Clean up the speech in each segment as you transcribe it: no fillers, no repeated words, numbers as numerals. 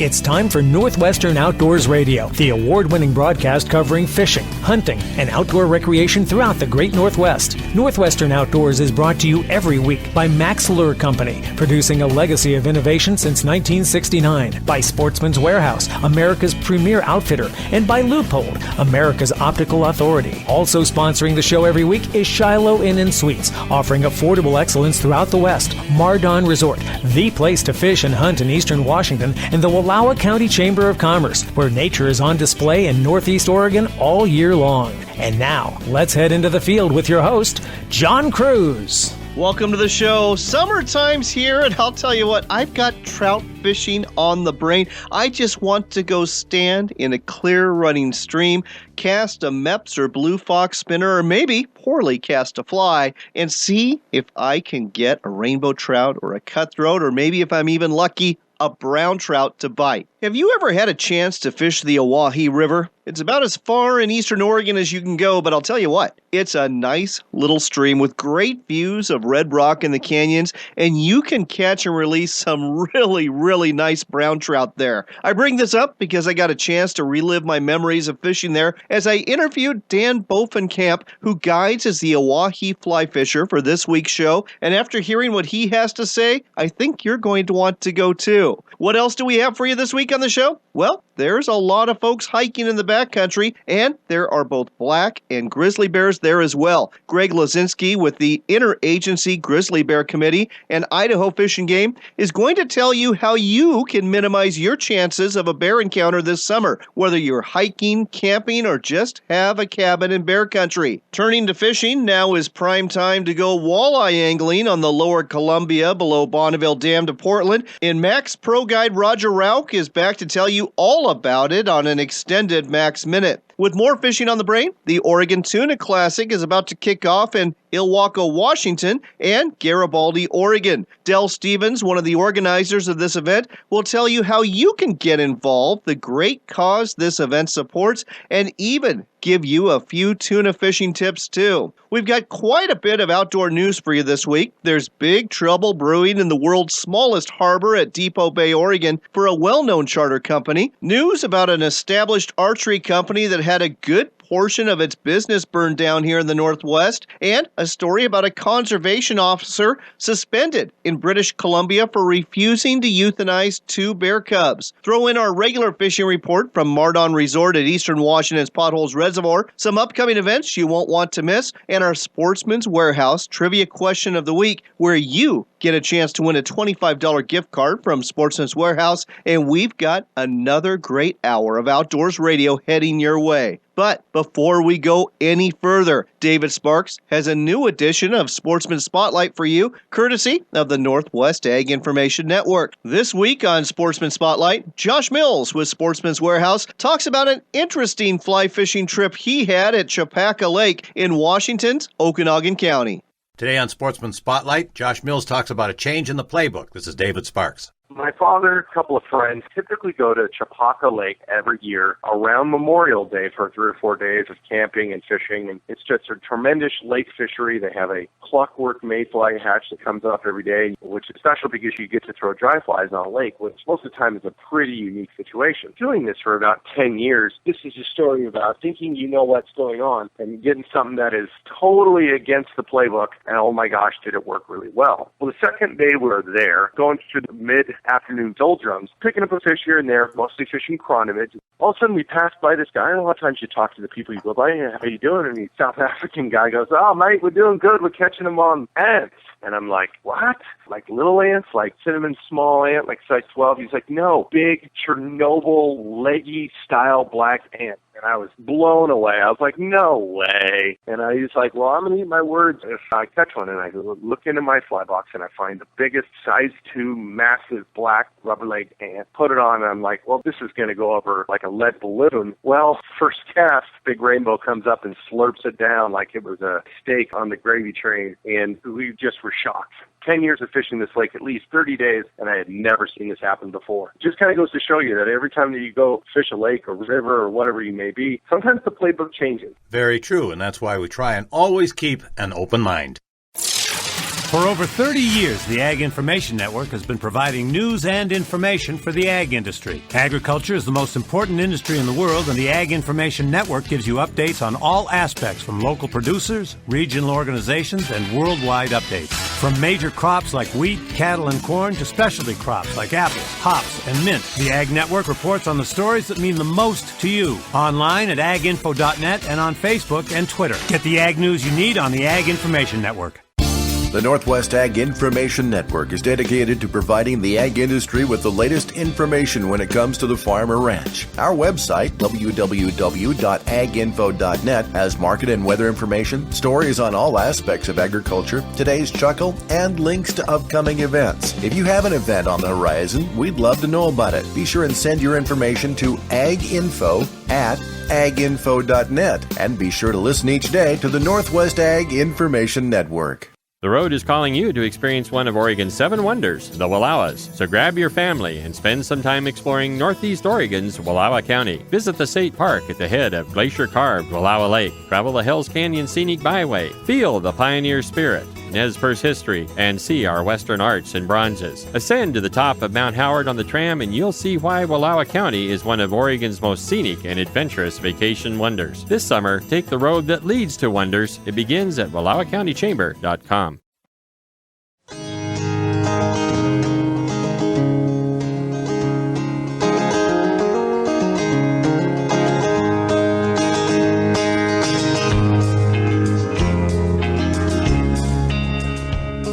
It's time for Northwestern Outdoors Radio, the award-winning broadcast covering fishing, hunting, and outdoor recreation throughout the Great Northwest. Northwestern Outdoors is brought to you every week by Max Lure Company, producing a legacy of innovation since 1969, by Sportsman's Warehouse, America's premier outfitter, and by Loophole, America's optical authority. Also sponsoring the show every week is Shiloh Inn & Suites, offering affordable excellence throughout the West. Mardon Resort, the place to fish and hunt in eastern Washington, and the Wallowa County Chamber of Commerce, where nature is on display in Northeast Oregon all year long. And now, let's head into the field with your host, John Cruz. Welcome to the show. Summertime's here, and I'll tell you what, I've got trout fishing on the brain. I just want to go stand in a clear running stream, cast a Mepps or Blue Fox spinner, or maybe poorly cast a fly, and see if I can get a rainbow trout or a cutthroat, or maybe if I'm even lucky, a brown trout to bite. Have you ever had a chance to fish the Owyhee River? It's about as far in eastern Oregon as you can go, but I'll tell you what, it's a nice little stream with great views of red rock in the canyons, and you can catch and release some really nice brown trout there. I bring this up because I got a chance to relive my memories of fishing there as I interviewed Dan Bovenkamp, who guides as the Owyhee fly fisher for this week's show, and after hearing what he has to say, I think you're going to want to go too. What else do we have for you this week on the show? Well, there's a lot of folks hiking in the backcountry, and there are both black and grizzly bears there as well. Greg Lazinski with the Interagency Grizzly Bear Committee and Idaho Fish and Game is going to tell you how you can minimize your chances of a bear encounter this summer, whether you're hiking, camping, or just have a cabin in bear country. Turning to fishing, now is prime time to go walleye angling on the lower Columbia below Bonneville Dam to Portland, and Max Pro Guide Roger Rauch is back to tell you all about it on an extended Max Minute. With more fishing on the brain, the Oregon Tuna Classic is about to kick off in Ilwaco, Washington, and Garibaldi, Oregon. Del Stevens, one of the organizers of this event, will tell you how you can get involved, the great cause this event supports, and even give you a few tuna fishing tips too. We've got quite a bit of outdoor news for you this week. There's big trouble brewing in the world's smallest harbor at Depot Bay, Oregon, for a well-known charter company. News about an established archery company that had a good portion of its business burned down here in the Northwest, and a story about a conservation officer suspended in British Columbia for refusing to euthanize 2 bear cubs. Throw in our regular fishing report from Mardon Resort at Eastern Washington's Potholes Reservoir, some upcoming events you won't want to miss, and our Sportsman's Warehouse trivia question of the week, where you get a chance to win a $25 gift card from Sportsman's Warehouse, and we've got another great hour of outdoors radio heading your way. But before we go any further, David Sparks has a new edition of Sportsman Spotlight for you, courtesy of the Northwest Ag Information Network. This week on Sportsman Spotlight, Josh Mills with Sportsman's Warehouse talks about an interesting fly fishing trip he had at Chappaqua Lake in Washington's Okanogan County. Today on Sportsman Spotlight, Josh Mills talks about a change in the playbook. This is David Sparks. My father, a couple of friends, typically go to Chappaqua Lake every year around Memorial Day for 3 or 4 days of camping and fishing. And it's just a tremendous lake fishery. They have a clockwork mayfly hatch that comes up every day, which is special because you get to throw dry flies on a lake, which most of the time is a pretty unique situation. Doing this for about 10 years, this is a story about thinking you know what's going on and getting something that is totally against the playbook. And oh my gosh, did it work really well. Well, the second day we were there, going through the mid-afternoon doldrums, picking up a fish here and there, mostly fishing chronomids. All of a sudden we passed by this guy, and a lot of times you talk to the people you go by, hey, how you doing? And the South African guy goes, oh, mate, we're doing good. We're catching them on ants. And I'm like, what? Like little ants, like cinnamon small ant, like size 12? He's like, no, big Chernobyl leggy style black ant. And I was blown away. I was like, no way. And I was like, well, I'm going to eat my words if I catch one. And I look into my fly box and I find the biggest size 2 massive black rubber-legged ant. Put it on and I'm like, well, this is going to go over like a lead balloon. Well, first cast, big rainbow comes up and slurps it down like it was a steak on the gravy train. And we just were shocked. 10 years of fishing this lake, at least 30 days, and I had never seen this happen before. It just kind of goes to show you that every time that you go fish a lake or river or whatever you may be, sometimes the playbook changes. Very true, and that's why we try and always keep an open mind. For over 30 years, the Ag Information Network has been providing news and information for the ag industry. Agriculture is the most important industry in the world, and the Ag Information Network gives you updates on all aspects, from local producers, regional organizations, and worldwide updates. From major crops like wheat, cattle, and corn to specialty crops like apples, hops, and mint, the Ag Network reports on the stories that mean the most to you. Online at aginfo.net and on Facebook and Twitter. Get the ag news you need on the Ag Information Network. The Northwest Ag Information Network is dedicated to providing the ag industry with the latest information when it comes to the farm or ranch. Our website, www.aginfo.net, has market and weather information, stories on all aspects of agriculture, today's chuckle, and links to upcoming events. If you have an event on the horizon, we'd love to know about it. Be sure and send your information to aginfo@aginfo.net, and be sure to listen each day to the Northwest Ag Information Network. The road is calling you to experience one of Oregon's 7 wonders, the Wallowas. So grab your family and spend some time exploring Northeast Oregon's Wallowa County. Visit the state park at the head of glacier-carved Wallowa Lake. Travel the Hells Canyon Scenic Byway. Feel the pioneer spirit, Nez Perce history, and see our Western arts and bronzes. Ascend to the top of Mount Howard on the tram, and you'll see why Wallowa County is one of Oregon's most scenic and adventurous vacation wonders. This summer, take the road that leads to wonders. It begins at WallowaCountyChamber.com.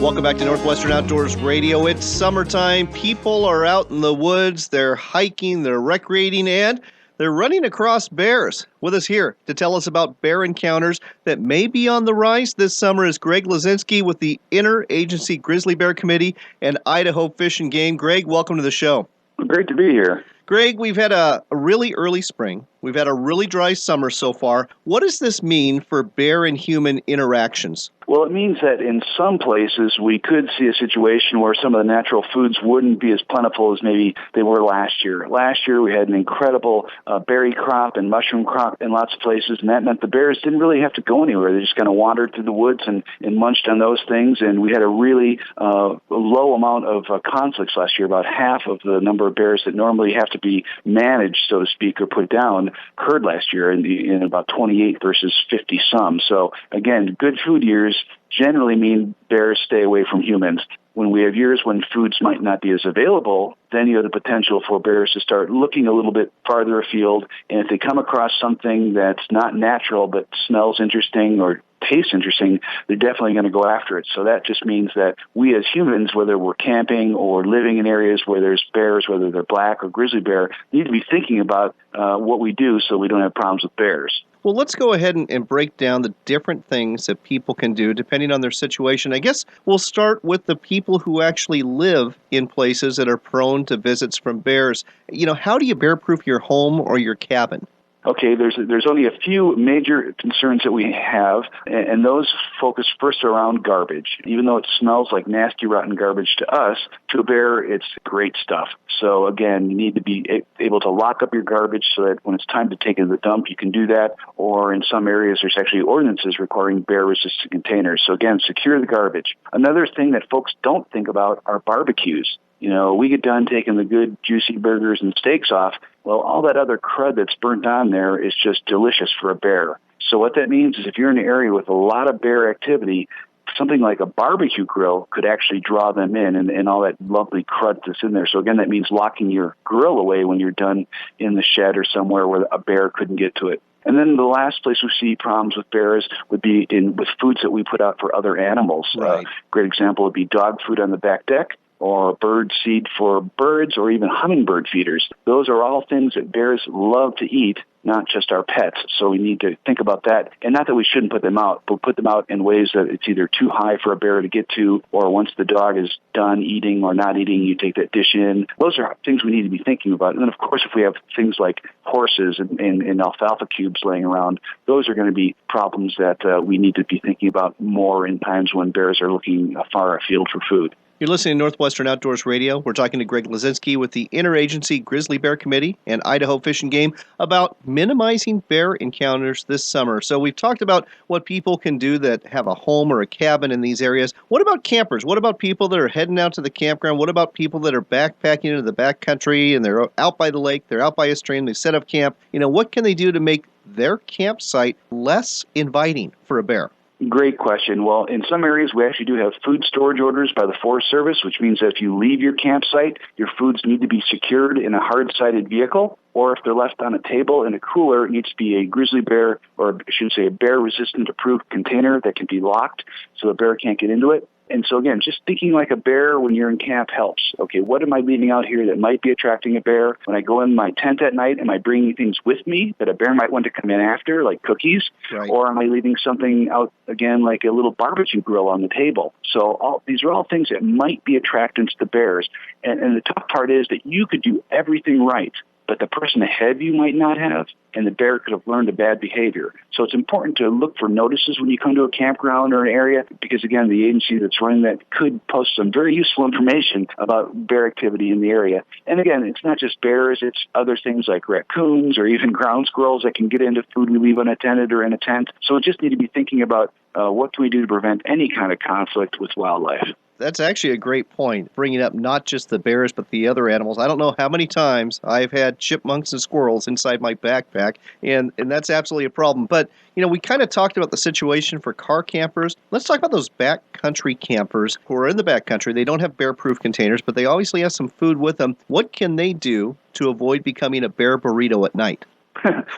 Welcome back to Northwestern Outdoors Radio. It's summertime. People are out in the woods. They're hiking, they're recreating, and they're running across bears. With us here to tell us about bear encounters that may be on the rise this summer is Greg Lazinski with the Interagency Grizzly Bear Committee and Idaho Fish and Game. Greg, welcome to the show. Great to be here. Greg, we've had a really early spring. We've had a really dry summer so far. What does this mean for bear and human interactions? Well, it means that in some places we could see a situation where some of the natural foods wouldn't be as plentiful as maybe they were last year. Last year we had an incredible berry crop and mushroom crop in lots of places, and that meant the bears didn't really have to go anywhere. They just kind of wandered through the woods and munched on those things, and we had a really low amount of conflicts last year. About half of the number of bears that normally have to be managed, so to speak, or put down occurred last year in about 28 versus 50 some. So again, good food years generally mean bears stay away from humans. When we have years when foods might not be as available, then you have the potential for bears to start looking a little bit farther afield. And if they come across something that's not natural but smells interesting or tastes interesting, they're definitely going to go after it. So that just means that we as humans, whether we're camping or living in areas where there's bears, whether they're black or grizzly bear, need to be thinking about what we do so we don't have problems with bears. Well, let's go ahead and break down the different things that people can do depending on their situation. I guess we'll start with the people who actually live in places that are prone to visits from bears. You know, how do you bear-proof your home or your cabin? Okay, there's only a few major concerns that we have, and those focus first around garbage. Even though it smells like nasty, rotten garbage to us, to a bear, it's great stuff. So again, you need to be able to lock up your garbage so that when it's time to take it to the dump, you can do that. Or in some areas, there's actually ordinances requiring bear-resistant containers. So again, secure the garbage. Another thing that folks don't think about are barbecues. You know, we get done taking the good, juicy burgers and steaks off. Well, all that other crud that's burnt on there is just delicious for a bear. So what that means is if you're in an area with a lot of bear activity, something like a barbecue grill could actually draw them in and all that lovely crud that's in there. So again, that means locking your grill away when you're done in the shed or somewhere where a bear couldn't get to it. And then the last place we see problems with bears would be with foods that we put out for other animals. Right. Great example would be dog food on the back deck, or bird seed for birds, or even hummingbird feeders. Those are all things that bears love to eat, not just our pets. So we need to think about that. And not that we shouldn't put them out, but put them out in ways that it's either too high for a bear to get to, or once the dog is done eating or not eating, you take that dish in. Those are things we need to be thinking about. And then, of course, if we have things like horses and alfalfa cubes laying around, those are going to be problems that we need to be thinking about more in times when bears are looking far afield for food. You're listening to Northwestern Outdoors Radio. We're talking to Greg Lazinski with the Interagency Grizzly Bear Committee and Idaho Fish and Game about minimizing bear encounters this summer. So we've talked about what people can do that have a home or a cabin in these areas. What about campers? What about people that are heading out to the campground? What about people that are backpacking into the backcountry and they're out by the lake, they're out by a stream, they set up camp? What can they do to make their campsite less inviting for a bear? Great question. Well, in some areas, we actually do have food storage orders by the Forest Service, which means that if you leave your campsite, your foods need to be secured in a hard-sided vehicle, or if they're left on a table in a cooler, it needs to be a grizzly bear, or I should say a bear-resistant approved container that can be locked so the bear can't get into it. And so, again, just thinking like a bear when you're in camp helps. Okay, what am I leaving out here that might be attracting a bear? When I go in my tent at night, am I bringing things with me that a bear might want to come in after, like cookies? Right. Or am I leaving something out, again, like a little barbecue grill on the table? So these are all things that might be attractants to bears. And the tough part is that you could do everything right, but the person ahead of you might not have, and the bear could have learned a bad behavior. So it's important to look for notices when you come to a campground or an area, because, again, the agency that's running that could post some very useful information about bear activity in the area. And, again, it's not just bears, it's other things like raccoons or even ground squirrels that can get into food we leave unattended or in a tent. So we just need to be thinking about what can we do to prevent any kind of conflict with wildlife. That's actually a great point, bringing up not just the bears, but the other animals. I don't know how many times I've had chipmunks and squirrels inside my backpack, and that's absolutely a problem. But, we kind of talked about the situation for car campers. Let's talk about those backcountry campers who are in the backcountry. They don't have bear-proof containers, but they obviously have some food with them. What can they do to avoid becoming a bear burrito at night?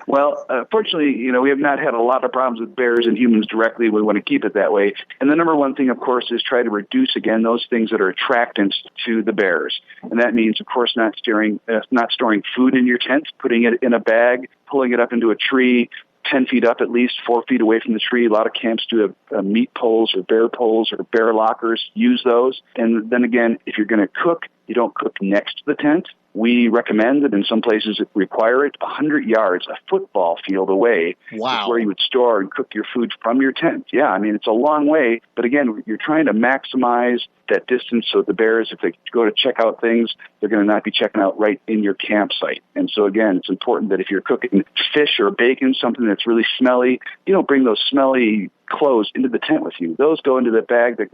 Well, fortunately, we have not had a lot of problems with bears and humans directly. We want to keep it that way. And the number one thing, of course, is try to reduce, again, those things that are attractants to the bears. And that means, of course, not storing food in your tent, putting it in a bag, pulling it up into a tree, 10 feet up at least, 4 feet away from the tree. A lot of camps do have meat poles or bear lockers. Use those. And then again, if you're going to cook, you don't cook next to the tent. We recommend that in some places it require it 100 yards, a football field away. Wow. Is where you would store and cook your food from your tent. Yeah, it's a long way. But again, you're trying to maximize that distance so the bears, if they go to check out things, they're going to not be checking out right in your campsite. And so again, it's important that if you're cooking fish or bacon, something that's really smelly, you don't bring those smelly clothes into the tent with you. Those go into the bag that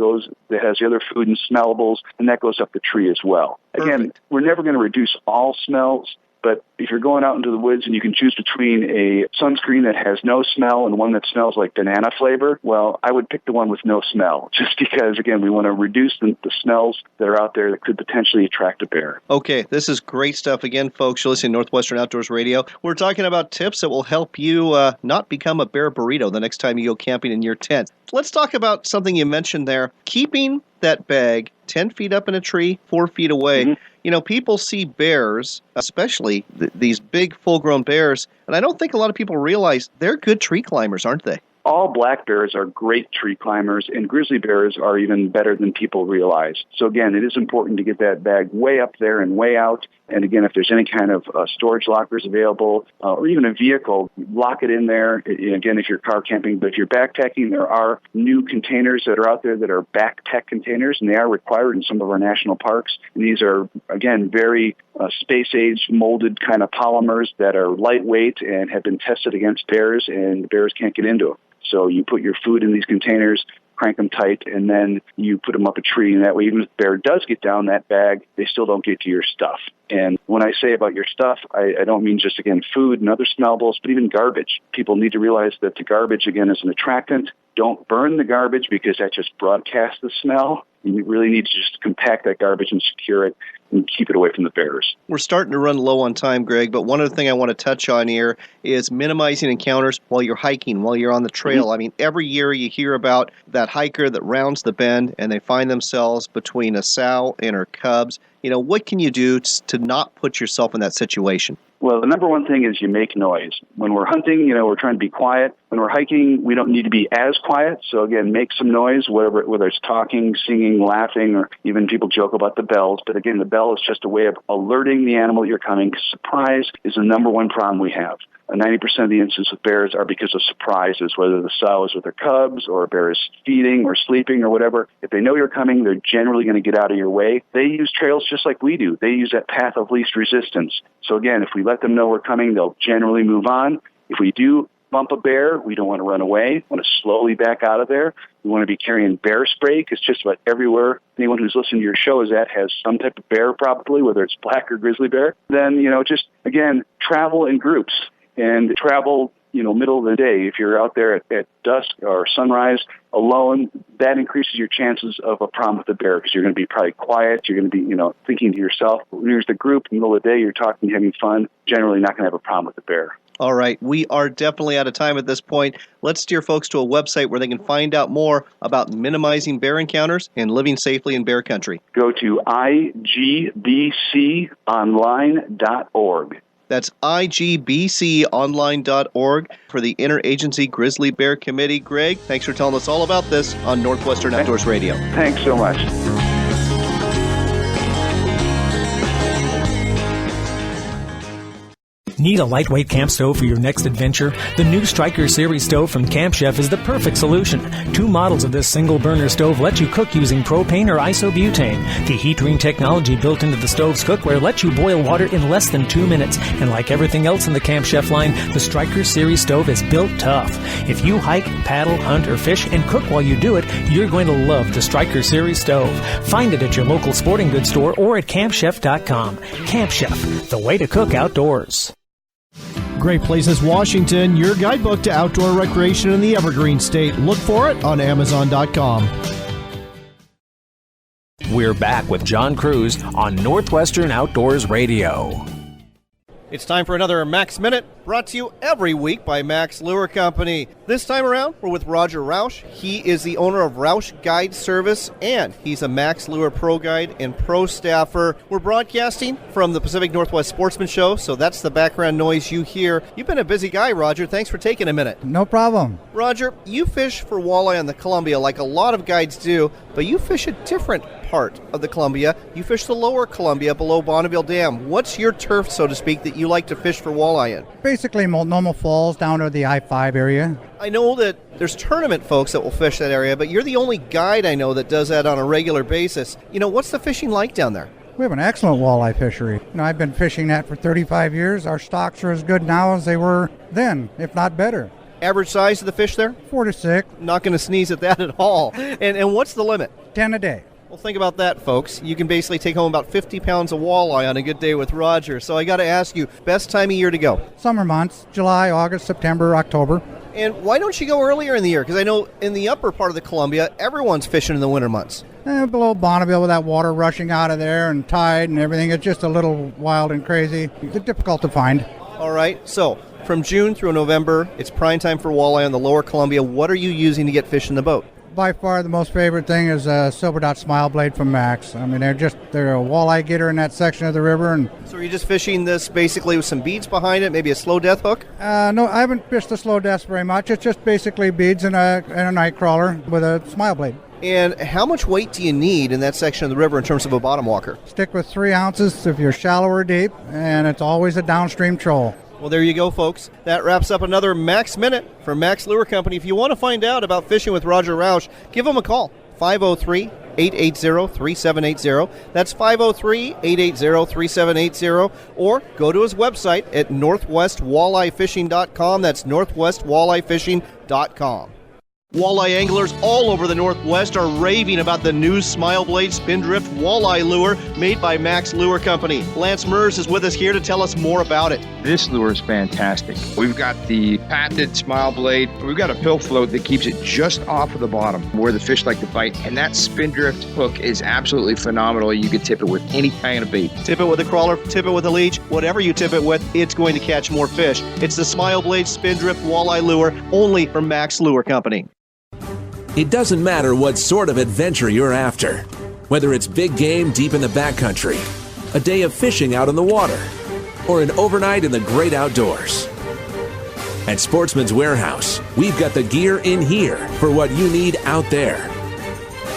has the other food and smellables, and that goes up the tree as well. Again, Perfect. We're never going to reduce all smells, but if you're going out into the woods and you can choose between a sunscreen that has no smell and one that smells like banana flavor, well, I would pick the one with no smell, just because, again, we want to reduce the smells that are out there that could potentially attract a bear. Okay, this is great stuff. Again, folks, you're listening to Northwestern Outdoors Radio. We're talking about tips that will help you not become a bear burrito the next time you go camping in your tent. Let's talk about something you mentioned there, keeping that bag 10 feet up in a tree, 4 feet away. Mm-hmm. People see bears, especially these big full-grown bears, and I don't think a lot of people realize they're good tree climbers, aren't they? All black bears are great tree climbers, and grizzly bears are even better than people realize. So again, it is important to get that bag way up there and way out. And again, if there's any kind of storage lockers available, or even a vehicle, lock it in there. Again, if you're car camping, but if you're backpacking, there are new containers that are out there that are backpack containers, and they are required in some of our national parks. And these are, again, very space-age molded kind of polymers that are lightweight and have been tested against bears, and the bears can't get into them. So you put your food in these containers, crank them tight, and then you put them up a tree. And that way, even if the bear does get down that bag, they still don't get to your stuff. And when I say about your stuff, I don't mean just, again, food and other smellables, but even garbage. People need to realize that the garbage, again, is an attractant. Don't burn the garbage because that just broadcasts the smell. You really need to just compact that garbage and secure it and keep it away from the bears. We're starting to run low on time, Greg, but one other thing I want to touch on here is minimizing encounters while you're hiking, while you're on the trail. Mm-hmm. I mean, every year you hear about that hiker that rounds the bend and they find themselves between a sow and her cubs. What can you do to not put yourself in that situation? Well, the number one thing is you make noise. When we're hunting, we're trying to be quiet. When we're hiking, we don't need to be as quiet. So again, make some noise, whether it's talking, singing, laughing, or even people joke about the bells. But again, the bell is just a way of alerting the animal that you're coming. Surprise is the number one problem we have. 90% of the incidents with bears are because of surprises, whether the sow is with her cubs or a bear is feeding or sleeping or whatever. If they know you're coming, they're generally going to get out of your way. They use trails just like we do. They use that path of least resistance. So again, if we let them know we're coming, they'll generally move on. If we do bump a bear, we don't want to run away. We want to slowly back out of there. We want to be carrying bear spray because just about everywhere anyone who's listening to your show has some type of bear probably, whether it's black or grizzly bear. Then, just, again, travel in groups and travel, middle of the day. If you're out there at dusk or sunrise alone, that increases your chances of a problem with the bear because you're going to be probably quiet. You're going to be, thinking to yourself. When there's the group in the middle of the day, you're talking, having fun, generally not going to have a problem with the bear. All right, we are definitely out of time at this point. Let's steer folks to a website where they can find out more about minimizing bear encounters and living safely in bear country. Go to igbconline.org. That's igbconline.org for the Interagency Grizzly Bear Committee. Greg, thanks for telling us all about this on Northwestern Outdoors Radio. Thanks so much. Need a lightweight camp stove for your next adventure? The new Striker Series stove from Camp Chef is the perfect solution. 2 models of this single-burner stove let you cook using propane or isobutane. The heat ring technology built into the stove's cookware lets you boil water in less than 2 minutes. And like everything else in the Camp Chef line, the Striker Series stove is built tough. If you hike, paddle, hunt, or fish and cook while you do it, you're going to love the Striker Series stove. Find it at your local sporting goods store or at campchef.com. Camp Chef, the way to cook outdoors. Great Places Washington, your guidebook to outdoor recreation in the Evergreen State. Look for it on Amazon.com. We're back with John Cruz on Northwestern Outdoors Radio. It's time for another Max Minute, brought to you every week by Max Lure Company. This time around, we're with Roger Roush. He is the owner of Roush Guide Service, and he's a Max Lure Pro Guide and Pro Staffer. We're broadcasting from the Pacific Northwest Sportsman Show, so that's the background noise you hear. You've been a busy guy, Roger. Thanks for taking a minute. No problem. Roger, you fish for walleye on the Columbia like a lot of guides do, but you fish a different part of the Columbia. You fish the lower Columbia below Bonneville Dam. What's your turf, so to speak, that you like to fish for walleye in? Basically, Multnomah Falls down to the I-5 area. I know that there's tournament folks that will fish that area, but you're the only guide I know that does that on a regular basis. What's the fishing like down there? We have an excellent walleye fishery. I've been fishing that for 35 years. Our stocks are as good now as they were then, if not better. Average size of the fish there? 4 to 6. Not going to sneeze at that at all. And what's the limit? 10 a day. Well, think about that, folks. You can basically take home about 50 pounds of walleye on a good day with Roger. So I got to ask you, best time of year to go? Summer months, July, August, September, October. And why don't you go earlier in the year? Because I know in the upper part of the Columbia, everyone's fishing in the winter months. Below Bonneville with that water rushing out of there and tide and everything, it's just a little wild and crazy. It's difficult to find. All right, so from June through November, it's prime time for walleye on the lower Columbia. What are you using to get fish in the boat? By far the most favorite thing is a Silver Dot Smile Blade from Max. I mean, they're a walleye getter in that section of the river. And so are you just fishing this basically with some beads behind it, maybe a slow death hook? No, I haven't fished the slow death very much. It's just basically beads and a night crawler with a smile blade. And how much weight do you need in that section of the river in terms of a bottom walker? Stick with 3 ounces if you're shallow or deep, and it's always a downstream troll. Well, there you go, folks. That wraps up another Max Minute from Max Lure Company. If you want to find out about fishing with Roger Roush, give him a call, 503-880-3780. That's 503-880-3780. Or go to his website at northwestwalleyefishing.com. That's northwestwalleyefishing.com. Walleye anglers all over the Northwest are raving about the new Smile Blade Spindrift Walleye Lure made by Max Lure Company. Lance Mers is with us here to tell us more about it. This lure is fantastic. We've got the patented Smile Blade. We've got a pill float that keeps it just off of the bottom where the fish like to bite. And that Spindrift hook is absolutely phenomenal. You can tip it with any kind of bait. Tip it with a crawler, tip it with a leech, whatever you tip it with, it's going to catch more fish. It's the Smile Blade Spindrift Walleye Lure, only from Max Lure Company. It doesn't matter what sort of adventure you're after, whether it's big game deep in the backcountry, a day of fishing out in the water, or an overnight in the great outdoors. At Sportsman's Warehouse, we've got the gear in here for what you need out there.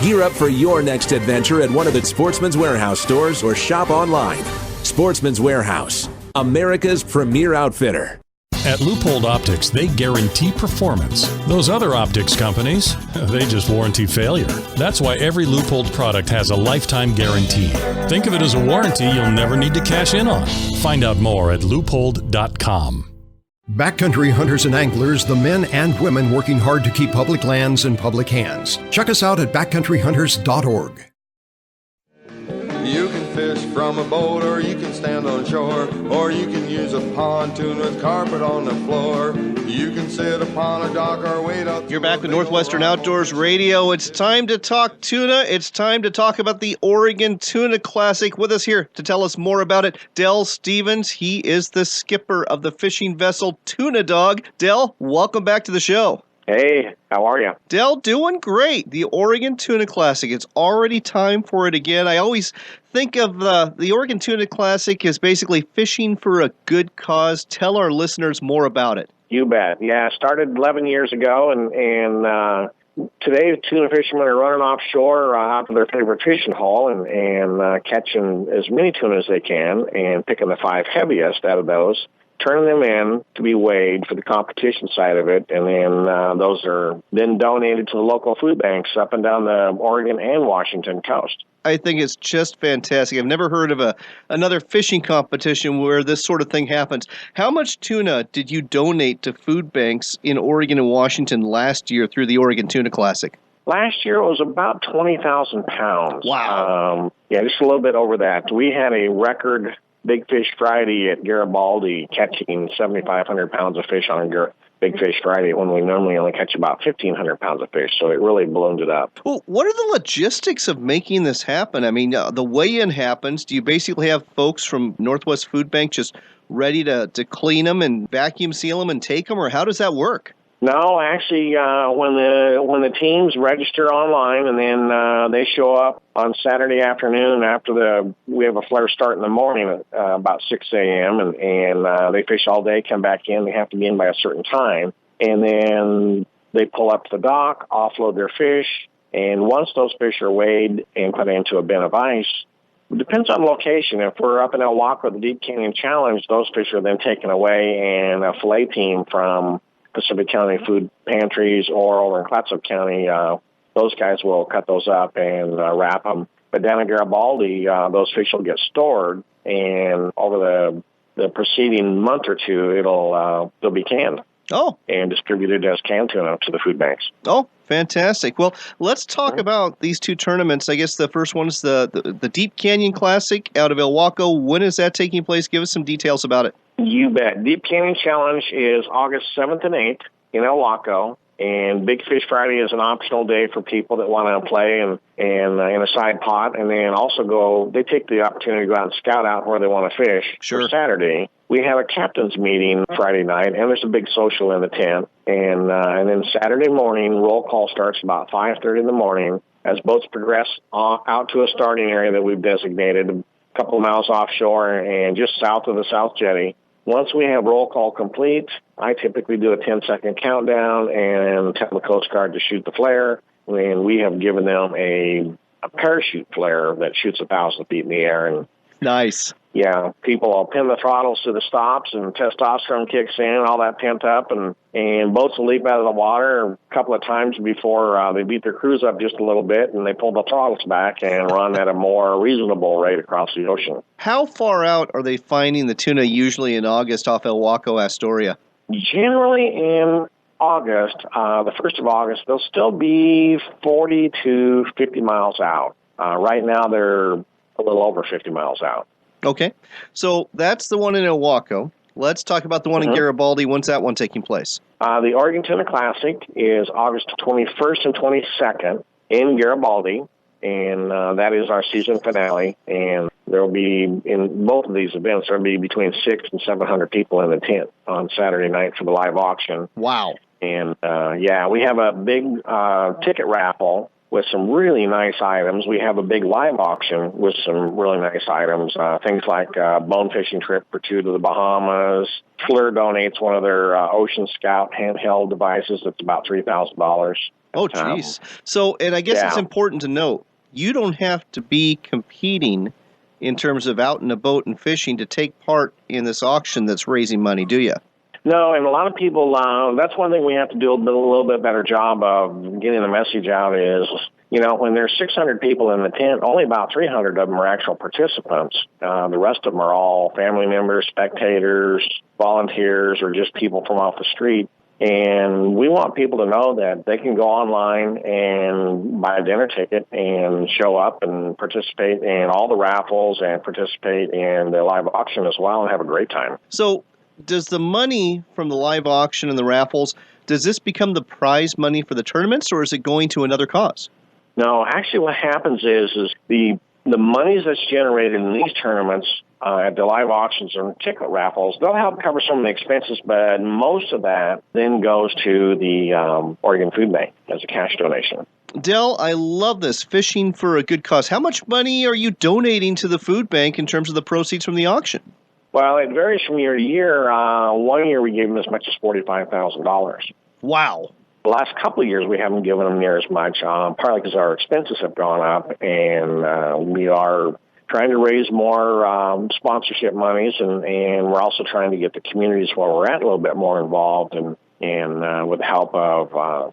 Gear up for your next adventure at one of the Sportsman's Warehouse stores or shop online. Sportsman's Warehouse, America's premier outfitter. At Loophole Optics, they guarantee performance. Those other optics companies, they just warranty failure. That's why every Loophole product has a lifetime guarantee. Think of it as a warranty you'll never need to cash in on. Find out more at loophole.com. Backcountry hunters and anglers, the men and women working hard to keep public lands in public hands. Check us out at backcountryhunters.org. You can fish from a boat, or you can stand on shore, or you can use a pontoon with carpet on the floor. You can sit upon a dock or wait out. You're back with Northwestern Outdoors Radio. It's time to talk tuna. It's time to talk about the Oregon Tuna Classic. With us here to tell us more about it, Del Stevens. He is the skipper of the fishing vessel Tuna Dog. Del, welcome back to the show. Hey, how are you? Del, doing great. The Oregon Tuna Classic. It's already time for it again. I always think of the Oregon Tuna Classic as basically fishing for a good cause. Tell our listeners more about it. You bet. Yeah, started 11 years ago, and today tuna fishermen are running offshore out to their favorite fishing hole and catching as many tuna as they can and picking the 5 heaviest out of those, turning them in to be weighed for the competition side of it, and then those are then donated to the local food banks up and down the Oregon and Washington coast. I think it's just fantastic. I've never heard of another fishing competition where this sort of thing happens. How much tuna did you donate to food banks in Oregon and Washington last year through the Oregon Tuna Classic? Last year it was about 20,000 pounds. Wow. Yeah, just a little bit over that. We had a record Big Fish Friday at Garibaldi, catching 7,500 pounds of fish on a Big Fish Friday when we normally only catch about 1,500 pounds of fish. So it really ballooned it up. Well, what are the logistics of making this happen? I mean, the weigh-in happens. Do you basically have folks from Northwest Food Bank just ready to clean them and vacuum seal them and take them, or how does that work? No, actually, when the teams register online and then they show up on Saturday afternoon after we have a flare start in the morning at about 6 a.m. and they fish all day, come back in. They have to be in by a certain time, and then they pull up to the dock, offload their fish, and once those fish are weighed and put into a bin of ice, it depends on location. If we're up in El Waco, the Deep Canyon Challenge, those fish are then taken away, and a fillet team from Pacific County food pantries or over in Clatsop County, those guys will cut those up and wrap them. But down in Garibaldi, those fish will get stored, and over the preceding month or two, they'll be canned. Oh. And distributed as canned tuna to the food banks. Oh, fantastic. Well, let's talk about these two tournaments. I guess the first one is the Deep Canyon Classic out of El Waco. When is that taking place? Give us some details about it. You bet. Deep Canyon Challenge is August 7th and 8th in El Waco, and Big Fish Friday is an optional day for people that want to play and in a side pot, and then also they take the opportunity to go out and scout out where they want to fish. Sure. For Saturday. We have a captain's meeting Friday night, and there's a big social in the tent, and then Saturday morning, roll call starts about 5:30 in the morning as boats progress out to a starting area that we've designated a couple of miles offshore and just south of the South Jetty. Once we have roll call complete, I typically do a 10-second countdown and tell the Coast Guard to shoot the flare. And we have given them a parachute flare that shoots 1,000 feet in the air. And nice. Yeah, people will pin the throttles to the stops, and testosterone kicks in, all that pent up, and boats will leap out of the water a couple of times before they beat their crews up just a little bit, and they pull the throttles back and run at a more reasonable rate across the ocean. How far out are they finding the tuna usually in August off El Waco, Astoria? Generally in August, the 1st of August, they'll still be 40 to 50 miles out. Right now they're a little over 50 miles out. Okay, so that's the one in El Waco. Let's talk about the one in Garibaldi. When's that one taking place? The Oregon Tuna Classic is August 21st and 22nd in Garibaldi, and that is our season finale. And there will be, in both of these events, there will be between 600 and 700 people in the tent on Saturday night for the live auction. Wow. And, we have a big ticket raffle, with some really nice items. We have a big live auction with some really nice items, things like a bone fishing trip for two to the Bahamas. FLIR donates one of their Ocean Scout handheld devices that's about $3,000. Oh, geez. So, and I guess it's yeah. important to note, you don't have to be competing in terms of out in a boat and fishing to take part in this auction that's raising money, do you? No, and a lot of people, that's one thing we have to do a little bit better job of getting the message out is, you know, when there's 600 people in the tent, only about 300 of them are actual participants. The rest of them are all family members, spectators, volunteers, or just people from off the street. And we want people to know that they can go online and buy a dinner ticket and show up and participate in all the raffles and participate in the live auction as well and have a great time. So, does the money from the live auction and the raffles, does this become the prize money for the tournaments, or is it going to another cause? No, actually what happens is the monies that's generated in these tournaments at the live auctions and ticket raffles, they'll help cover some of the expenses, but most of that then goes to the Oregon Food Bank as a cash donation. Del, I love this, fishing for a good cause. How much money are you donating to the food bank in terms of the proceeds from the auction? Well, it varies from year to year. 1 year we gave them as much as $45,000. Wow. The last couple of years we haven't given them near as much, partly because our expenses have gone up, and we are trying to raise more sponsorship monies, and we're also trying to get the communities where we're at a little bit more involved, and with the help of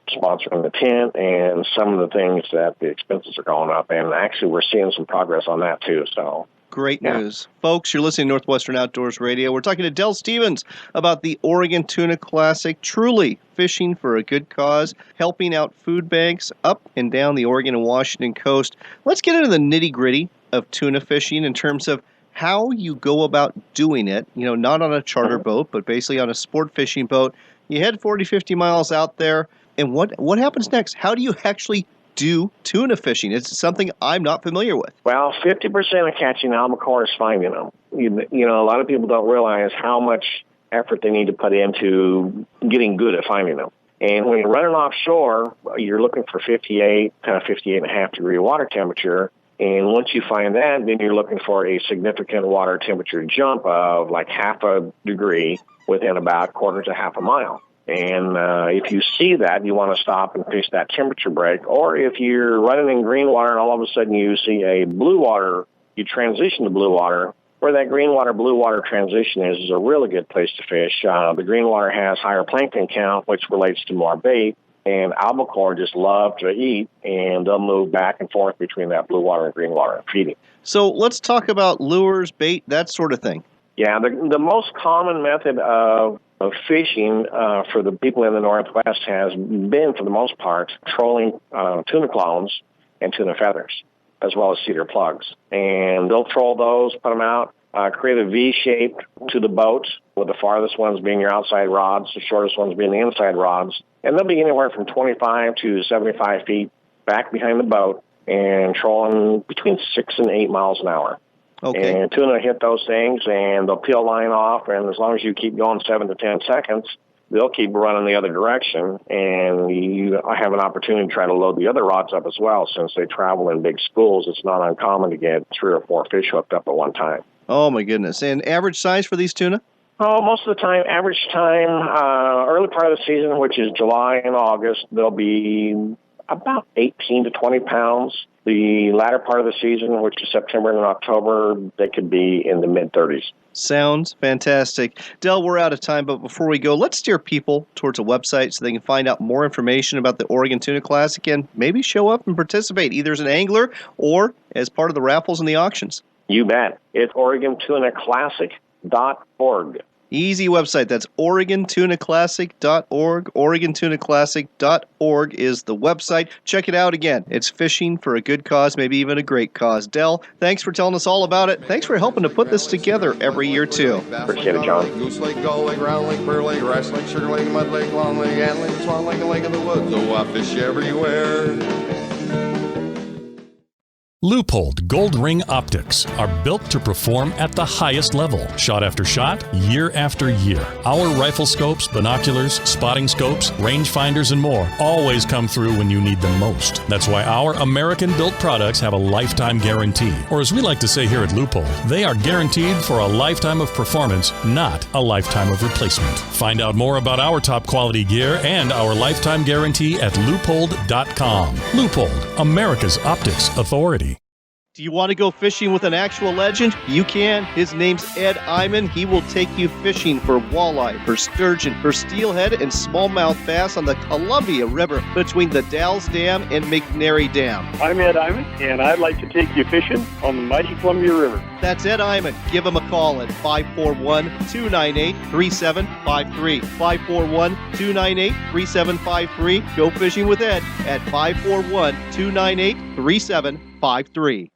sponsoring the tent and some of the things that the expenses are going up. And actually we're seeing some progress on that too, so. Great news. Folks, you're listening to Northwestern Outdoors Radio. We're talking to Del Stevens about the Oregon Tuna Classic, truly fishing for a good cause, helping out food banks up and down the Oregon and Washington coast. Let's get into the nitty-gritty of tuna fishing in terms of how you go about doing it, you know, not on a charter boat, but basically on a sport fishing boat. You head 40, 50 miles out there, and what happens next? How do you actually do tuna fishing? It's something I'm not familiar with. Well, 50% of catching albacore is finding them. You know, a lot of people don't realize how much effort they need to put into getting good at finding them. And when you're running offshore, you're looking for 58, kind of 58.5 degree water temperature. And once you find that, then you're looking for a significant water temperature jump of like half a degree within about quarter to half a mile. And if you see that, you want to stop and fish that temperature break. Or if you're running in green water and all of a sudden you see a blue water, you transition to blue water. Where that green water, blue water transition is a really good place to fish. The green water has higher plankton count, which relates to more bait. And albacore just love to eat, and they'll move back and forth between that blue water and green water and feeding. So let's talk about lures, bait, that sort of thing. Yeah, the most common method of fishing for the people in the Northwest has been, for the most part, trolling tuna clones and tuna feathers, as well as cedar plugs. And they'll troll those, put them out, create a V shape to the boat, with the farthest ones being your outside rods, the shortest ones being the inside rods. And they'll be anywhere from 25 to 75 feet back behind the boat and trolling between 6 and 8 miles an hour. Okay. And tuna hit those things, and they'll peel line off, and as long as you keep going 7 to 10 seconds, they'll keep running the other direction, and you have an opportunity to try to load the other rods up as well. Since they travel in big schools, it's not uncommon to get 3 or 4 fish hooked up at one time. Oh, my goodness. And average size for these tuna? Oh, most of the time, average time, early part of the season, which is July and August, they'll be about 18 to 20 pounds. The latter part of the season, which is September and October, they could be in the mid-30s. Sounds fantastic. Del, we're out of time, but before we go, let's steer people towards a website so they can find out more information about the Oregon Tuna Classic and maybe show up and participate, either as an angler or as part of the raffles and the auctions. You bet. It's OregonTunaClassic.org. Easy website. That's OregonTunaClassic.org. OregonTunaClassic.org is the website. Check it out again. It's fishing for a good cause, maybe even a great cause. Del, thanks for telling us all about it. Thanks for helping to put this together every year, too. Appreciate it, John. Goose Lake, Gull Lake, Round Lake, Pearl Lake, Rice Lake, Sugar Lake, Mud Lake, Long Lake, Ant Lake, Swan Lake, and Lake of the Woods. Oh, I fish everywhere. Leupold Gold Ring Optics are built to perform at the highest level, shot after shot, year after year. Our rifle scopes, binoculars, spotting scopes, rangefinders, and more always come through when you need them most. That's why our American-built products have a lifetime guarantee. Or as we like to say here at Leupold, they are guaranteed for a lifetime of performance, not a lifetime of replacement. Find out more about our top quality gear and our lifetime guarantee at Leupold.com. Leupold, America's optics authority. Do you want to go fishing with an actual legend? You can. His name's Ed Iman. He will take you fishing for walleye, for sturgeon, for steelhead, and smallmouth bass on the Columbia River between the Dalles Dam and McNary Dam. I'm Ed Iman, and I'd like to take you fishing on the mighty Columbia River. That's Ed Iman. Give him a call at 541-298-3753. 541-298-3753. Go fishing with Ed at 541-298-3753.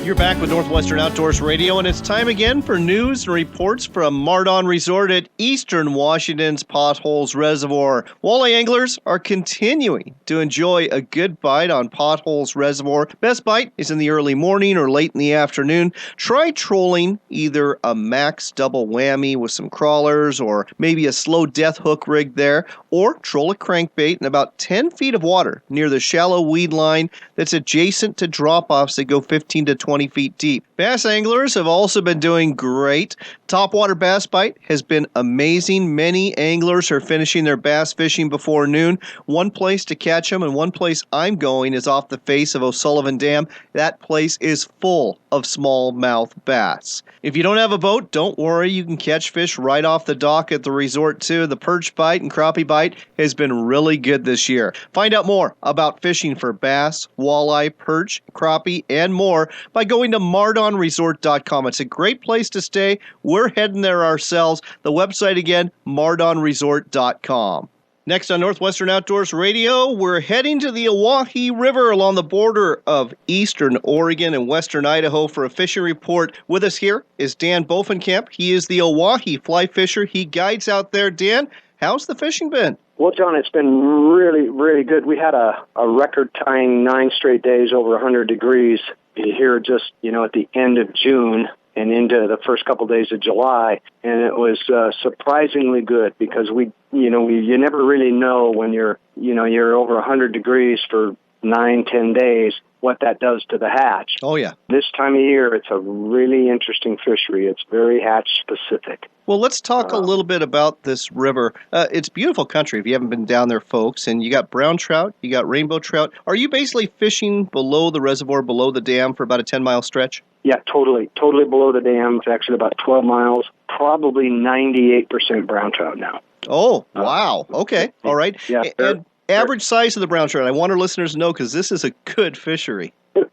You're back with Northwestern Outdoors Radio, and it's time again for news and reports from Mardon Resort at Eastern Washington's Potholes Reservoir. Walleye anglers are continuing to enjoy a good bite on Potholes Reservoir. Best bite is in the early morning or late in the afternoon. Try trolling either a max double whammy with some crawlers or maybe a slow death hook rig there, or troll a crankbait in about 10 feet of water near the shallow weed line that's adjacent to drop-offs that go 15 to 20 feet deep. Bass anglers have also been doing great. Topwater bass bite has been amazing. Many anglers are finishing their bass fishing before noon. One place to catch them and one place I'm going is off the face of O'Sullivan Dam. That place is full of smallmouth bass. If you don't have a boat, don't worry. You can catch fish right off the dock at the resort too. The perch bite and crappie bite has been really good this year. Find out more about fishing for bass, walleye, perch, crappie, and more by going to mardonresort.com. It's a great place to stay. We're heading there ourselves. The website again, mardonresort.com. Next on Northwestern Outdoors Radio, we're heading to the Owyhee River along the border of eastern Oregon and western Idaho for a fishing report. With us here is Dan Bovenkamp. He is the Owyhee fly fisher. He guides out there. Dan, how's the fishing been? Well, John, it's been really, really good. We had a record-tying 9 straight days over 100 degrees here just, at the end of June and into the first couple days of July, and it was surprisingly good because you never really know when you're over 100 degrees for 9-10 days what that does to the hatch. Oh yeah. This time of year, it's a really interesting fishery. It's very hatch specific. Well, let's talk a little bit about this river. It's beautiful country if you haven't been down there, folks. And you got brown trout, you got rainbow trout. Are you basically fishing below the reservoir, below the dam for about a 10-mile stretch? Yeah, totally below the dam. It's actually about 12 miles, probably 98% brown trout now. Oh, wow. Okay. All right. Yeah. And average size of the brown trout, I want our listeners to know because this is a good fishery. I'd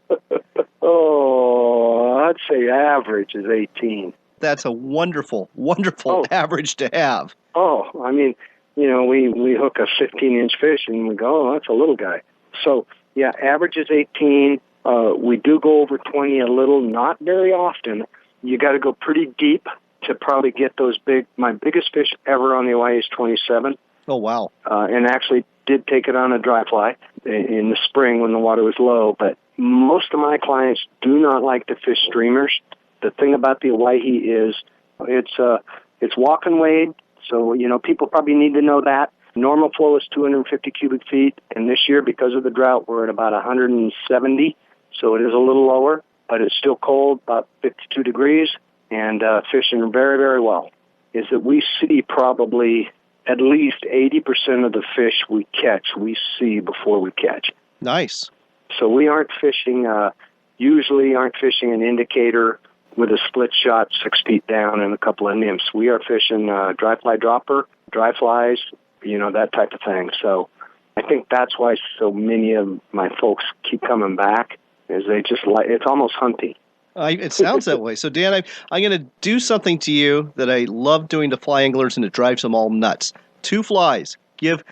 say average is 18. That's a wonderful average to have. Oh, I mean, we hook a 15-inch fish and we go, that's a little guy. So, yeah, average is 18. We do go over 20 a little, not very often. You got to go pretty deep to probably get those big. My biggest fish ever on the Owyhee is 27. Oh, wow. And actually did take it on a dry fly in the spring when the water was low. But most of my clients do not like to fish streamers. The thing about the Owyhee is it's walk and wade, so people probably need to know that. Normal flow is 250 cubic feet, and this year, because of the drought, we're at about 170, so it is a little lower, but it's still cold, about 52 degrees, and fishing very, very well. Is that we see probably at least 80% of the fish we catch, we see before we catch. Nice. So we usually aren't fishing an indicator with a split shot 6 feet down and a couple of nymphs. We are fishing dry fly dropper, dry flies, that type of thing. So I think that's why so many of my folks keep coming back, is they just it's almost hunting. It sounds that way. So, Dan, I'm going to do something to you that I love doing to fly anglers, and it drives them all nuts. 2 flies. Give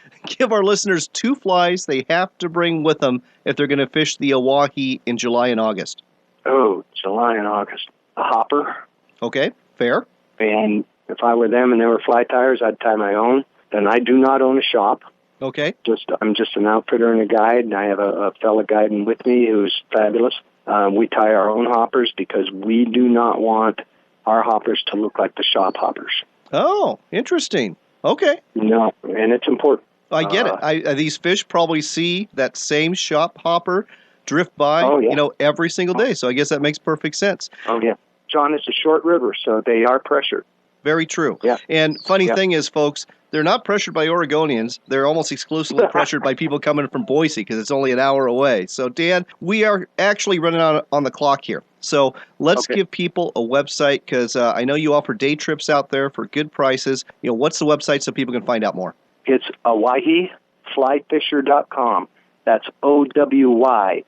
our listeners 2 flies they have to bring with them if they're going to fish the Owyhee in July and August. Oh, July and August. A hopper. Okay, fair. And If I were them and they were fly tires, I'd tie my own. And I do not own a shop. Okay. I'm just an outfitter and a guide, and I have a fellow guiding with me who's fabulous. We tie our own hoppers because we do not want our hoppers to look like the shop hoppers. Oh, interesting. Okay. No, and it's important. I get it. These fish probably see that same shop hopper drift by, every single day. So I guess that makes perfect sense. Oh, yeah. John, it's a short river, so they are pressured. Very true. Yeah. And funny thing is, folks, they're not pressured by Oregonians. They're almost exclusively pressured by people coming from Boise because it's only an hour away. So, Dan, we are actually running out on the clock here. So let's give people a website because I know you offer day trips out there for good prices. What's the website so people can find out more? It's OwyheeFlyFisher.com. That's OWYHEE,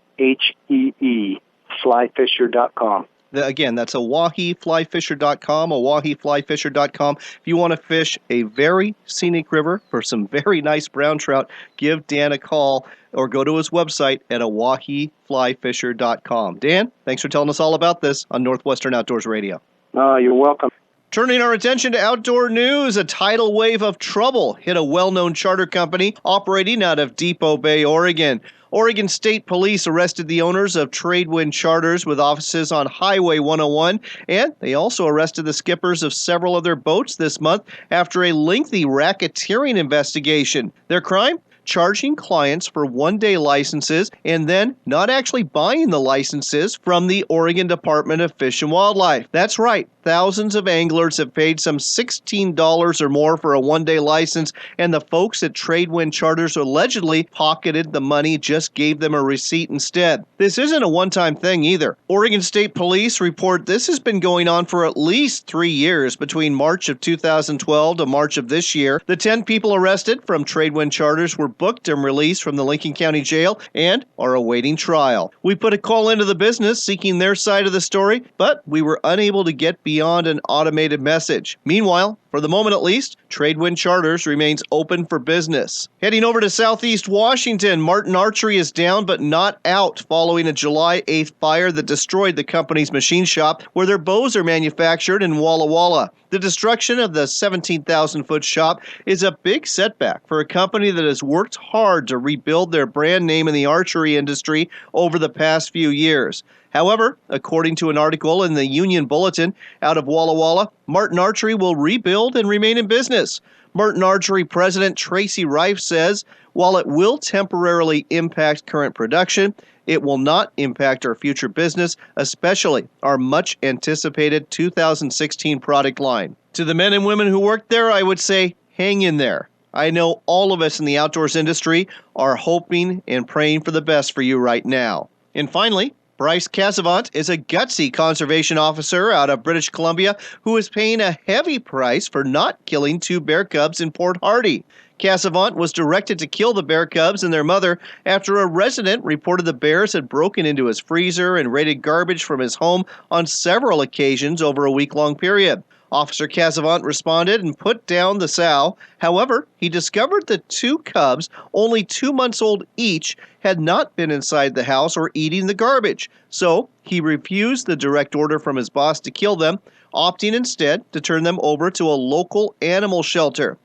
flyfisher.com. Again, that's OwyheeFlyFisher.com, OwyheeFlyFisher.com. If you want to fish a very scenic river for some very nice brown trout, give Dan a call or go to his website at OwyheeFlyFisher.com. Dan, thanks for telling us all about this on Northwestern Outdoors Radio. You're welcome. Turning our attention to outdoor news, a tidal wave of trouble hit a well-known charter company operating out of Depot Bay, Oregon. Oregon State Police arrested the owners of Tradewind Charters with offices on Highway 101, and they also arrested the skippers of several of their boats this month after a lengthy racketeering investigation. Their crime? Charging clients for one-day licenses and then not actually buying the licenses from the Oregon Department of Fish and Wildlife. That's right. Thousands of anglers have paid some $16 or more for a one-day license, and the folks at Tradewind Charters allegedly pocketed the money, just gave them a receipt instead. This isn't a one-time thing either. Oregon State Police report this has been going on for at least 3 years, between March of 2012 to March of this year. The 10 people arrested from Tradewind Charters were booked and released from the Lincoln County Jail and are awaiting trial. We put a call into the business seeking their side of the story, but we were unable to get beyond an automated message. Meanwhile, for the moment at least, Tradewind Charters remains open for business. Heading over to Southeast Washington, Martin Archery is down but not out following a July 8th fire that destroyed the company's machine shop where their bows are manufactured in Walla Walla. The destruction of the 17,000-foot shop is a big setback for a company that has worked hard to rebuild their brand name in the archery industry over the past few years. However, according to an article in the Union Bulletin out of Walla Walla, Martin Archery will rebuild and remain in business. Martin Archery President Tracy Reif says, while it will temporarily impact current production, it will not impact our future business, especially our much-anticipated 2016 product line. To the men and women who work there, I would say, hang in there. I know all of us in the outdoors industry are hoping and praying for the best for you right now. And finally, Bryce Casavant is a gutsy conservation officer out of British Columbia who is paying a heavy price for not killing 2 bear cubs in Port Hardy. Casavant was directed to kill the bear cubs and their mother after a resident reported the bears had broken into his freezer and raided garbage from his home on several occasions over a week-long period. Officer Casavant responded and put down the sow. However, he discovered the 2 cubs, only 2 months old each, had not been inside the house or eating the garbage. So he refused the direct order from his boss to kill them, opting instead to turn them over to a local animal shelter.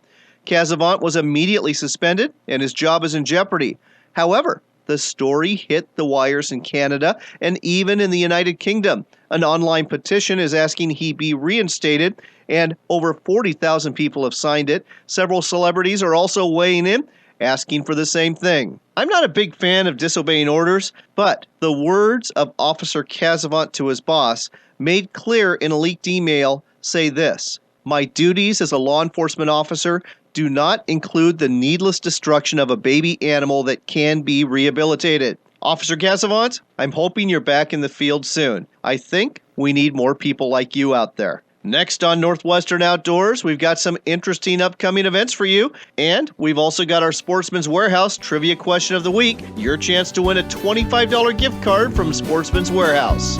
Casavant was immediately suspended and his job is in jeopardy. However, the story hit the wires in Canada and even in the United Kingdom. An online petition is asking he be reinstated, and over 40,000 people have signed it. Several celebrities are also weighing in, asking for the same thing. I'm not a big fan of disobeying orders, but the words of Officer Casavant to his boss, made clear in a leaked email, say this: "My duties as a law enforcement officer do not include the needless destruction of a baby animal that can be rehabilitated." Officer Casavant, I'm hoping you're back in the field soon. I think we need more people like you out there. Next on Northwestern Outdoors, we've got some interesting upcoming events for you, and we've also got our Sportsman's Warehouse Trivia Question of the Week, your chance to win a $25 gift card from Sportsman's Warehouse.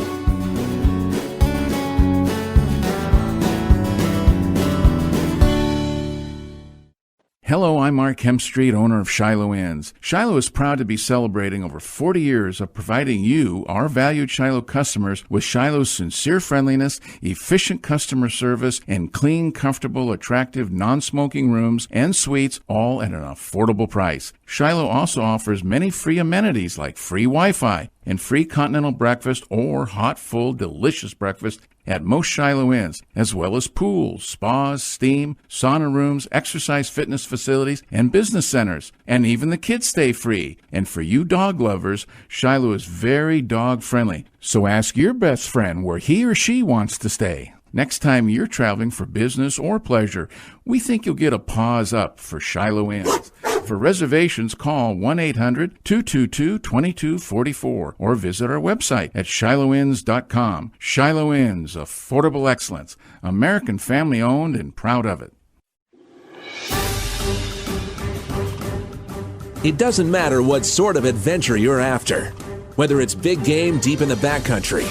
Hello, I'm Mark Hemstreet, owner of Shiloh Inns. Shiloh is proud to be celebrating over 40 years of providing you, our valued Shiloh customers, with Shiloh's sincere friendliness, efficient customer service, and clean, comfortable, attractive, non-smoking rooms and suites, all at an affordable price. Shiloh also offers many free amenities like free Wi-Fi and free continental breakfast or hot, full, delicious breakfast at most Shiloh Inns, as well as pools, spas, steam, sauna rooms, exercise fitness facilities, and business centers. And even the kids stay free. And for you dog lovers, Shiloh is very dog friendly. So ask your best friend where he or she wants to stay. Next time you're traveling for business or pleasure, we think you'll get a paws up for Shiloh Inns. For reservations, call 1-800-222-2244 or visit our website at shilohins.com. Shiloh Inns, affordable excellence. American family owned and proud of it. It doesn't matter what sort of adventure you're after. Whether it's big game deep in the backcountry,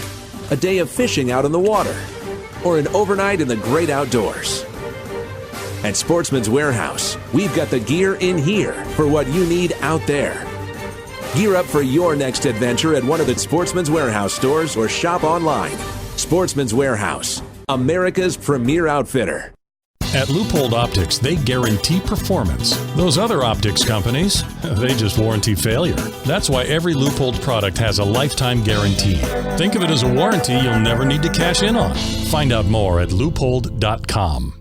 a day of fishing out on the water, or an overnight in the great outdoors. At Sportsman's Warehouse, we've got the gear in here for what you need out there. Gear up for your next adventure at one of the Sportsman's Warehouse stores or shop online. Sportsman's Warehouse, America's premier outfitter. At Loophole Optics, they guarantee performance. Those other optics companies, they just warranty failure. That's why every Loophole product has a lifetime guarantee. Think of it as a warranty you'll never need to cash in on. Find out more at loophole.com.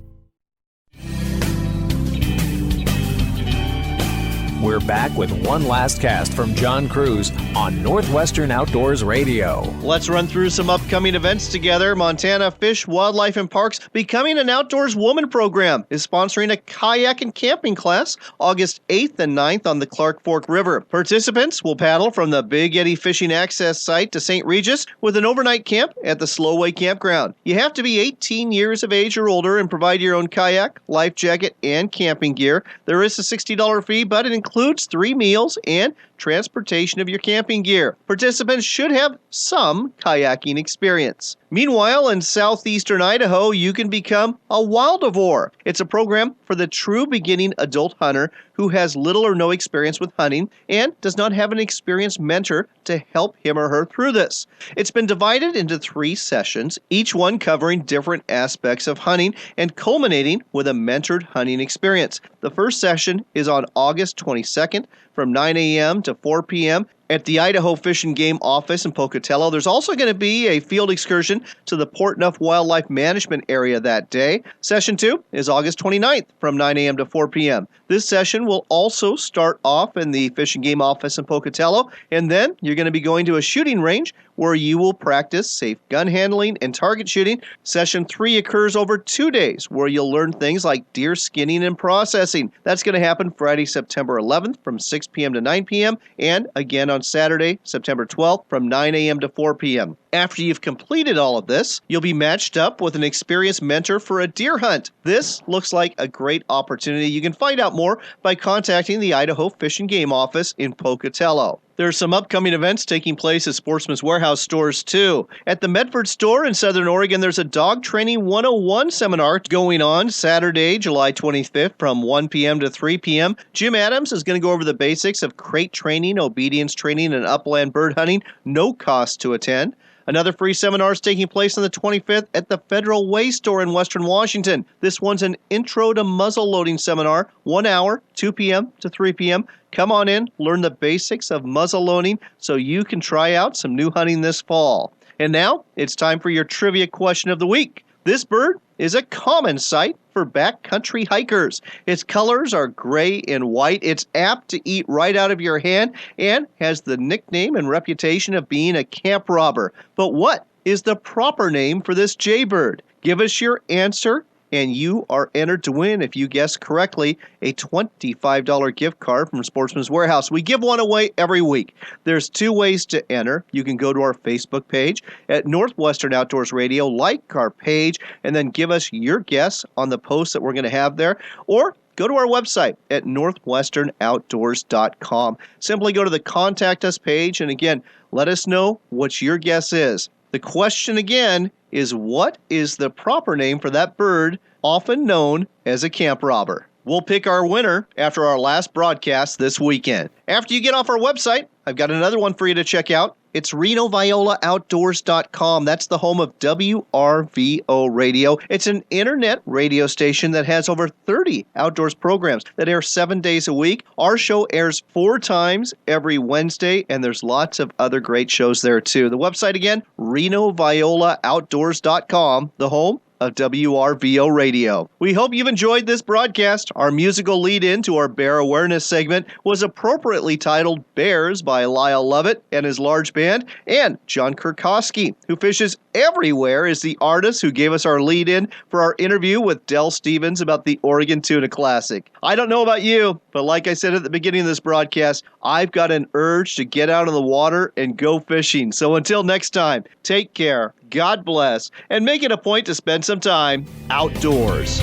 We're back with one last cast from John Cruz on Northwestern Outdoors Radio. Let's run through some upcoming events together. Montana Fish, Wildlife, and Parks Becoming an Outdoors Woman program is sponsoring a kayak and camping class August 8th and 9th on the Clark Fork River. Participants will paddle from the Big Eddy Fishing Access Site to St. Regis with an overnight camp at the Slowway Campground. You have to be 18 years of age or older and provide your own kayak, life jacket, and camping gear. There is a $60 fee, but it includes 3 meals and transportation of your camping gear. Participants should have some kayaking experience. Meanwhile, in southeastern Idaho, you can become a wildivore. It's a program for the true beginning adult hunter who has little or no experience with hunting and does not have an experienced mentor to help him or her through this. It's been divided into 3 sessions, each one covering different aspects of hunting and culminating with a mentored hunting experience. The first session is on August 22nd from 9 a.m. to 4 p.m. at the Idaho Fish and Game office in Pocatello. There's also going to be a field excursion to the Portneuf Wildlife Management area that day. Session 2 is August 29th from 9 a.m. to 4 p.m. This session will also start off in the Fish and Game office in Pocatello, and then you're going to be going to a shooting range where you will practice safe gun handling and target shooting. Session 3 occurs over 2 days, where you'll learn things like deer skinning and processing. That's going to happen Friday, September 11th from 6 p.m. to 9 p.m., and again on Saturday, September 12th from 9 a.m. to 4 p.m. After you've completed all of this, you'll be matched up with an experienced mentor for a deer hunt. This looks like a great opportunity. You can find out more by contacting the Idaho Fish and Game office in Pocatello. There are some upcoming events taking place at Sportsman's Warehouse stores, too. At the Medford store in Southern Oregon, there's a Dog Training 101 seminar going on Saturday, July 25th from 1 p.m. to 3 p.m. Jim Adams is going to go over the basics of crate training, obedience training, and upland bird hunting. No cost to attend. Another free seminar is taking place on the 25th at the Federal Way store in Western Washington. This one's an Intro to Muzzle Loading seminar, 1 hour, 2 p.m. to 3 p.m. Come on in, learn the basics of muzzle loading so you can try out some new hunting this fall. And now, it's time for your trivia question of the week. This bird is a common sight for backcountry hikers. Its colors are gray and white. It's apt to eat right out of your hand and has the nickname and reputation of being a camp robber. But what is the proper name for this jaybird? Give us your answer, and you are entered to win, if you guess correctly, a $25 gift card from Sportsman's Warehouse. We give one away every week. There's 2 ways to enter. You can go to our Facebook page at Northwestern Outdoors Radio, like our page, and then give us your guess on the post that we're going to have there, or go to our website at northwesternoutdoors.com. Simply go to the Contact Us page, and again, let us know what your guess is. The question again is, what is the proper name for that bird, often known as a camp robber? We'll pick our winner after our last broadcast this weekend. After you get off our website, I've got another one for you to check out. It's RenoViolaOutdoors.com. That's the home of WRVO Radio. It's an internet radio station that has over 30 outdoors programs that air 7 days a week. Our show airs 4 times every Wednesday, and there's lots of other great shows there too. The website again, RenoViolaOutdoors.com, the home of WRVO Radio. We hope you've enjoyed this broadcast. Our musical lead-in to our Bear Awareness segment was appropriately titled Bears by Lyle Lovett and his large band, and John Kurkowski, who fishes everywhere, is the artist who gave us our lead-in for our interview with Del Stevens about the Oregon Tuna Classic. I don't know about you, but like I said at the beginning of this broadcast, I've got an urge to get out of the water and go fishing. So until next time, take care, God bless, and make it a point to spend some time outdoors.